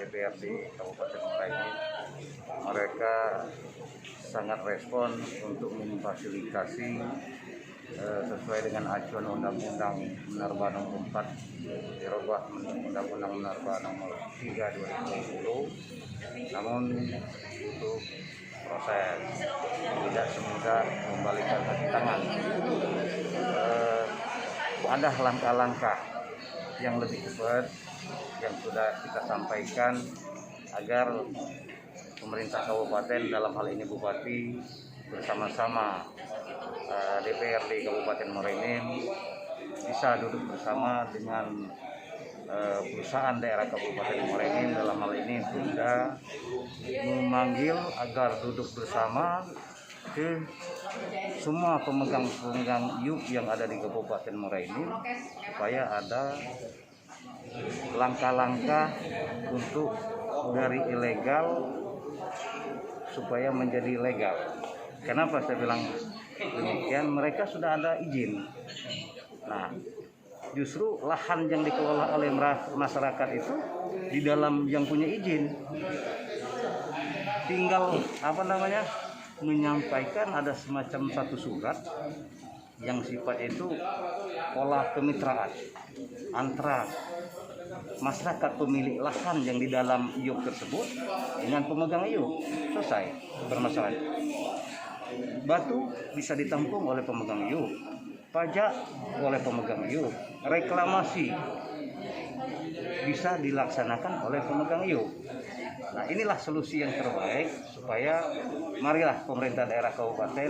DPRD Kabupaten Muara Enim, mereka sangat respon untuk memfasilitasi sesuai dengan acuan Undang-Undang Minerba Nomor 4 dirubah Undang-Undang Minerba Nomor 3 2020. Namun untuk proses tidak semudah membalikan kaki tangan. Ada langkah-langkah yang lebih cepat yang sudah kita sampaikan agar pemerintah kabupaten, dalam hal ini Bupati, bersama-sama DPRD Kabupaten Muara Enim bisa duduk bersama dengan perusahaan daerah Kabupaten Muara Enim, dalam hal ini Pemda, memanggil agar duduk bersama ke semua pemegang IUP yang ada di Kabupaten Muara Enim supaya ada langkah-langkah untuk dari ilegal supaya menjadi legal. Kenapa saya bilang demikian? Mereka sudah ada izin. Nah, justru lahan yang dikelola oleh masyarakat itu di dalam yang punya izin. Tinggal menyampaikan ada semacam satu surat yang sifat itu pola kemitraan antara masyarakat pemilik lahan yang di dalam IUP tersebut dengan pemegang IUP. Selesai bermasalah. Batu bisa ditampung oleh pemegang IUP, pajak oleh pemegang IUP, reklamasi bisa dilaksanakan oleh pemegang IUP. Nah, inilah solusi yang terbaik supaya marilah pemerintah daerah kabupaten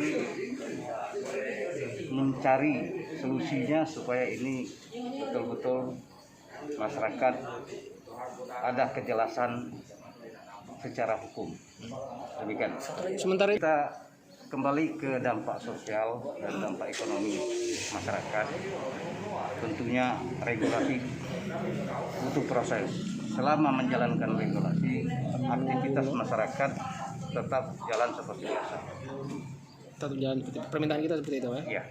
mencari solusinya supaya ini betul-betul masyarakat ada kejelasan secara hukum. Demikian. Sementara kita kembali ke dampak sosial dan dampak ekonomi masyarakat. Tentunya regulasi butuh proses. Selama menjalankan regulasi, aktivitas masyarakat tetap jalan seperti biasa. Tetap jalan permintaan kita seperti itu ya? Iya.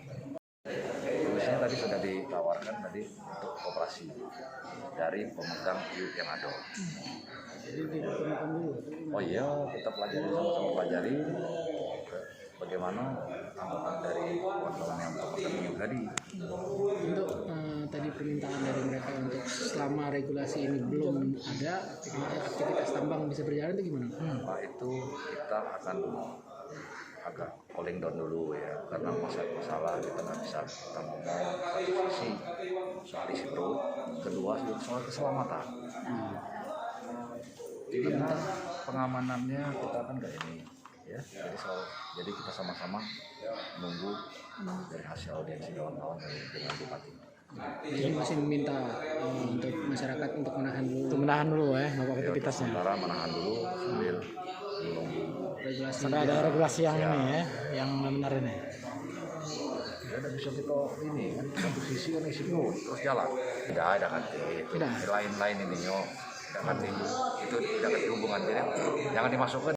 Solusinya tadi sudah ditawarkan tadi untuk koperasi dari pemegang IUP yang ada. Oh iya, kita pelajari sama-sama pelajari bagaimana anggapan dari kawan-kawan yang pemegang IUP tadi. Untuk tadi permintaan dari mereka untuk selama regulasi ini belum ada, aktivitas tambang bisa berjalan itu gimana? Nah, itu kita akan agak cooling down dulu ya, karena masalah kita nggak bisa kita ngomong satu sisi soal isi perut, kedua soal keselamatan. Jadi pengamanannya kita kan kayak ini ya, jadi kita sama-sama menunggu dari hasil audiensi kawan-kawan dengan Bupati. Jadi masih meminta untuk masyarakat untuk menahan dulu ya aktivitasnya. Sementara menahan dulu sambil menunggu Regulasi sampai ada regulasi yang ini ya, yang benar ini. Ya udah bisa kita ini kan satu sisi kan isi perut terus jalan. Tidak ada ganti. Tidak. Lain-lain ini tidak ganti. Itu tidak ganti hubungan, jadi jangan dimasukkan.